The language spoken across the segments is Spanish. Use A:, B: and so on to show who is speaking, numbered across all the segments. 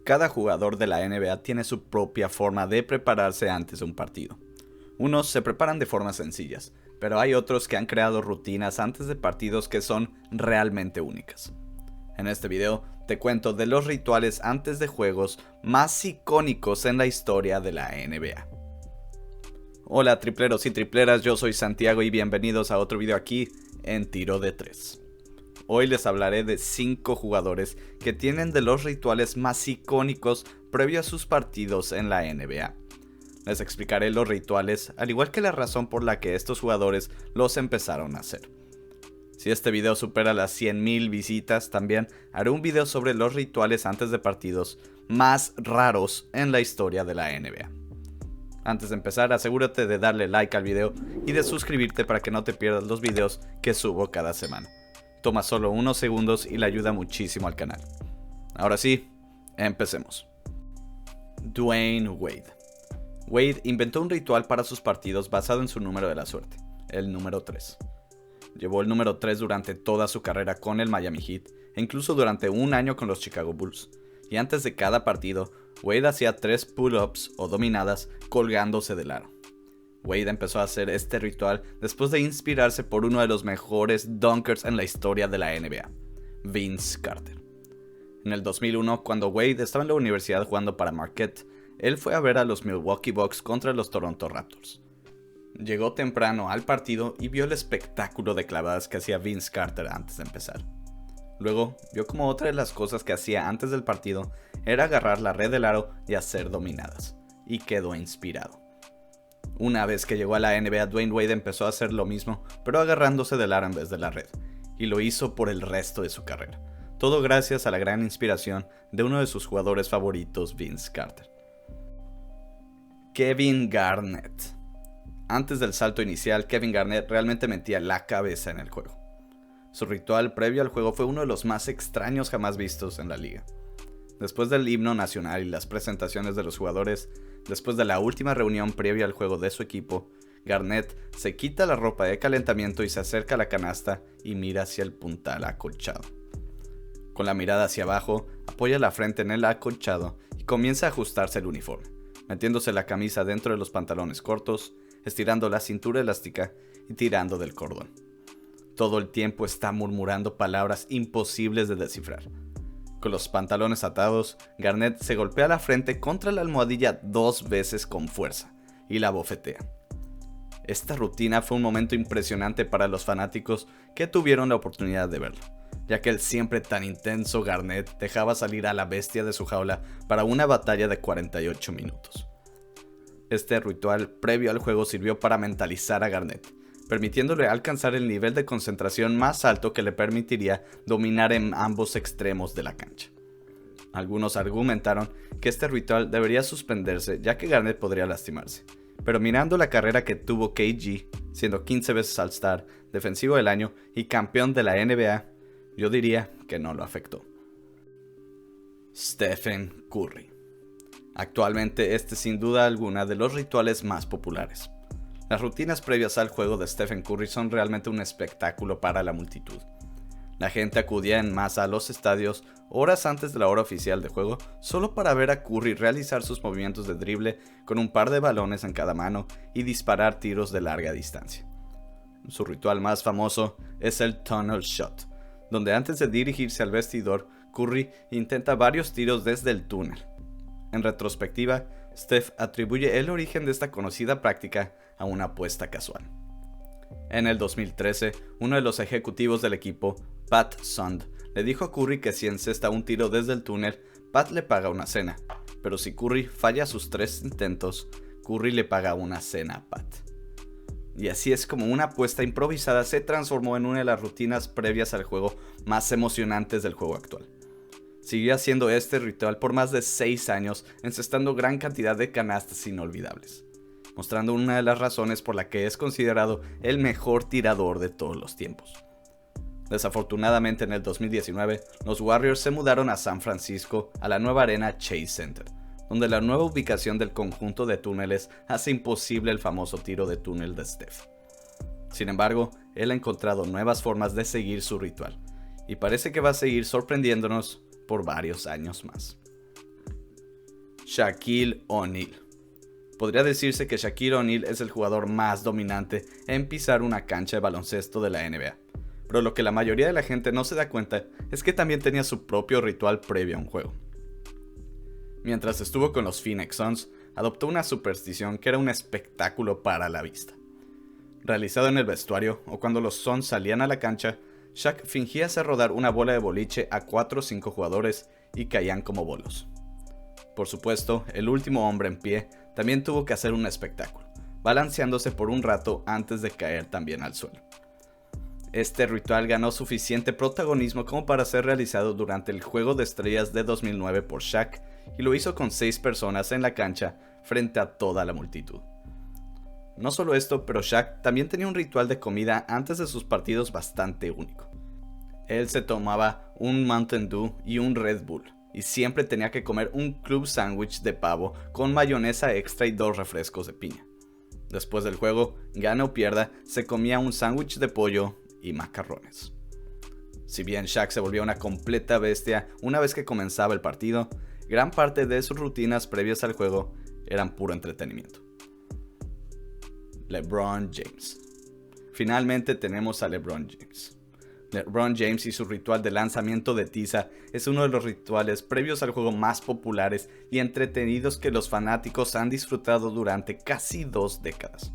A: Cada jugador de la NBA tiene su propia forma de prepararse antes de un partido. Unos se preparan de formas sencillas, pero hay otros que han creado rutinas antes de partidos que son realmente únicas. En este video te cuento de los rituales antes de juegos más icónicos en la historia de la NBA. Hola tripleros y tripleras, yo soy Santiago y bienvenidos a otro video aquí en Tiro de 3. Hoy les hablaré de 5 jugadores que tienen de los rituales más icónicos previo a sus partidos en la NBA. Les explicaré los rituales, al igual que la razón por la que estos jugadores los empezaron a hacer. Si este video supera las 100,000 visitas, también haré un video sobre los rituales antes de partidos más raros en la historia de la NBA. Antes de empezar, asegúrate de darle like al video y de suscribirte para que no te pierdas los videos que subo cada semana. Toma solo unos segundos y le ayuda muchísimo al canal. Ahora sí, empecemos. Dwyane Wade. Wade inventó un ritual para sus partidos basado en su número de la suerte, el número 3. Llevó el número 3 durante toda su carrera con el Miami Heat e incluso durante un año con los Chicago Bulls. Y antes de cada partido, Wade hacía 3 pull-ups o dominadas colgándose del aro. Wade empezó a hacer este ritual después de inspirarse por uno de los mejores dunkers en la historia de la NBA, Vince Carter. En el 2001, cuando Wade estaba en la universidad jugando para Marquette, él fue a ver a los Milwaukee Bucks contra los Toronto Raptors. Llegó temprano al partido y vio el espectáculo de clavadas que hacía Vince Carter antes de empezar. Luego, vio como otra de las cosas que hacía antes del partido era agarrar la red del aro y hacer dominadas, y quedó inspirado. Una vez que llegó a la NBA, Dwyane Wade empezó a hacer lo mismo, pero agarrándose del aro en vez de la red, y lo hizo por el resto de su carrera. Todo gracias a la gran inspiración de uno de sus jugadores favoritos, Vince Carter. Kevin Garnett. Antes del salto inicial, Kevin Garnett realmente metía la cabeza en el juego. Su ritual previo al juego fue uno de los más extraños jamás vistos en la liga. Después del himno nacional y las presentaciones de los jugadores, después de la última reunión previa al juego de su equipo, Garnett se quita la ropa de calentamiento y se acerca a la canasta y mira hacia el puntal acolchado. Con la mirada hacia abajo, apoya la frente en el acolchado y comienza a ajustarse el uniforme, metiéndose la camisa dentro de los pantalones cortos, estirando la cintura elástica y tirando del cordón. Todo el tiempo está murmurando palabras imposibles de descifrar. Con los pantalones atados, Garnett se golpea la frente contra la almohadilla 2 veces con fuerza y la bofetea. Esta rutina fue un momento impresionante para los fanáticos que tuvieron la oportunidad de verlo, ya que el siempre tan intenso Garnett dejaba salir a la bestia de su jaula para una batalla de 48 minutos. Este ritual previo al juego sirvió para mentalizar a Garnett, permitiéndole alcanzar el nivel de concentración más alto que le permitiría dominar en ambos extremos de la cancha. Algunos argumentaron que este ritual debería suspenderse ya que Garnett podría lastimarse, pero mirando la carrera que tuvo KG, siendo 15 veces All-Star, defensivo del año y campeón de la NBA, yo diría que no lo afectó. Stephen Curry. Actualmente este es sin duda alguna de los rituales más populares. Las rutinas previas al juego de Stephen Curry son realmente un espectáculo para la multitud. La gente acudía en masa a los estadios horas antes de la hora oficial de juego solo para ver a Curry realizar sus movimientos de drible con un par de balones en cada mano y disparar tiros de larga distancia. Su ritual más famoso es el Tunnel Shot, donde antes de dirigirse al vestidor, Curry intenta varios tiros desde el túnel. En retrospectiva, Steph atribuye el origen de esta conocida práctica a una apuesta casual. En el 2013, uno de los ejecutivos del equipo, Pat Sund, le dijo a Curry que si encesta un tiro desde el túnel, Pat le paga una cena, pero si Curry falla sus 3 intentos, Curry le paga una cena a Pat. Y así es como una apuesta improvisada se transformó en una de las rutinas previas al juego más emocionantes del juego actual. Siguió haciendo este ritual por más de 6 años, encestando gran cantidad de canastas inolvidables, mostrando una de las razones por la que es considerado el mejor tirador de todos los tiempos. Desafortunadamente en el 2019, los Warriors se mudaron a San Francisco a la nueva arena Chase Center, donde la nueva ubicación del conjunto de túneles hace imposible el famoso tiro de túnel de Steph. Sin embargo, él ha encontrado nuevas formas de seguir su ritual, y parece que va a seguir sorprendiéndonos por varios años más. Shaquille O'Neal. Podría decirse que Shaquille O'Neal es el jugador más dominante en pisar una cancha de baloncesto de la NBA. Pero lo que la mayoría de la gente no se da cuenta es que también tenía su propio ritual previo a un juego. Mientras estuvo con los Phoenix Suns, adoptó una superstición que era un espectáculo para la vista. Realizado en el vestuario o cuando los Suns salían a la cancha, Shaq fingía hacer rodar una bola de boliche a 4 o 5 jugadores y caían como bolos. Por supuesto, el último hombre en pie también tuvo que hacer un espectáculo, balanceándose por un rato antes de caer también al suelo. Este ritual ganó suficiente protagonismo como para ser realizado durante el Juego de Estrellas de 2009 por Shaq, y lo hizo con 6 personas en la cancha frente a toda la multitud. No solo esto, pero Shaq también tenía un ritual de comida antes de sus partidos bastante único. Él se tomaba un Mountain Dew y un Red Bull, y siempre tenía que comer un club sándwich de pavo con mayonesa extra y 2 refrescos de piña. Después del juego, gane o pierda, se comía un sándwich de pollo y macarrones. Si bien Shaq se volvió una completa bestia una vez que comenzaba el partido, gran parte de sus rutinas previas al juego eran puro entretenimiento. LeBron James. Finalmente tenemos a LeBron James. LeBron James y su ritual de lanzamiento de tiza es uno de los rituales previos al juego más populares y entretenidos que los fanáticos han disfrutado durante casi 2 décadas.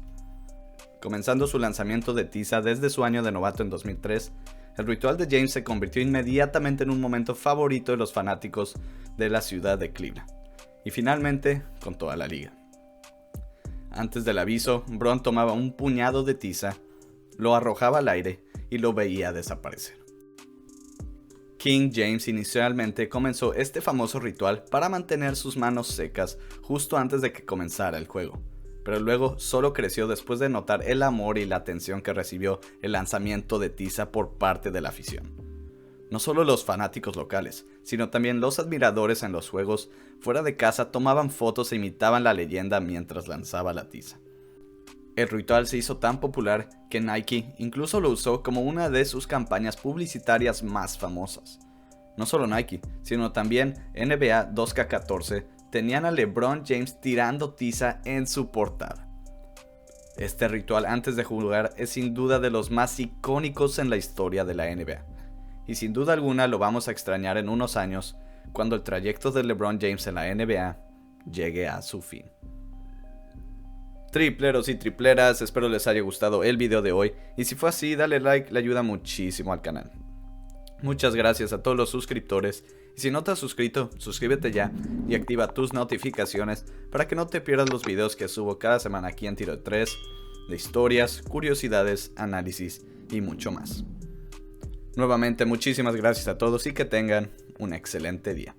A: Comenzando su lanzamiento de tiza desde su año de novato en 2003, el ritual de James se convirtió inmediatamente en un momento favorito de los fanáticos de la ciudad de Cleveland, y finalmente con toda la liga. Antes del aviso, Bron tomaba un puñado de tiza, lo arrojaba al aire y lo veía desaparecer. King James inicialmente comenzó este famoso ritual para mantener sus manos secas justo antes de que comenzara el juego, pero luego solo creció después de notar el amor y la atención que recibió el lanzamiento de tiza por parte de la afición. No solo los fanáticos locales, sino también los admiradores en los juegos fuera de casa tomaban fotos e imitaban la leyenda mientras lanzaba la tiza. El ritual se hizo tan popular que Nike incluso lo usó como una de sus campañas publicitarias más famosas. No solo Nike, sino también NBA 2K14 tenían a LeBron James tirando tiza en su portada. Este ritual antes de jugar es sin duda de los más icónicos en la historia de la NBA. Y sin duda alguna lo vamos a extrañar en unos años cuando el trayecto de LeBron James en la NBA llegue a su fin. Tripleros y tripleras, espero les haya gustado el video de hoy, y si fue así, dale like, le ayuda muchísimo al canal. Muchas gracias a todos los suscriptores, y si no te has suscrito, suscríbete ya y activa tus notificaciones para que no te pierdas los videos que subo cada semana aquí en Tiro de 3, de historias, curiosidades, análisis y mucho más. Nuevamente muchísimas gracias a todos y que tengan un excelente día.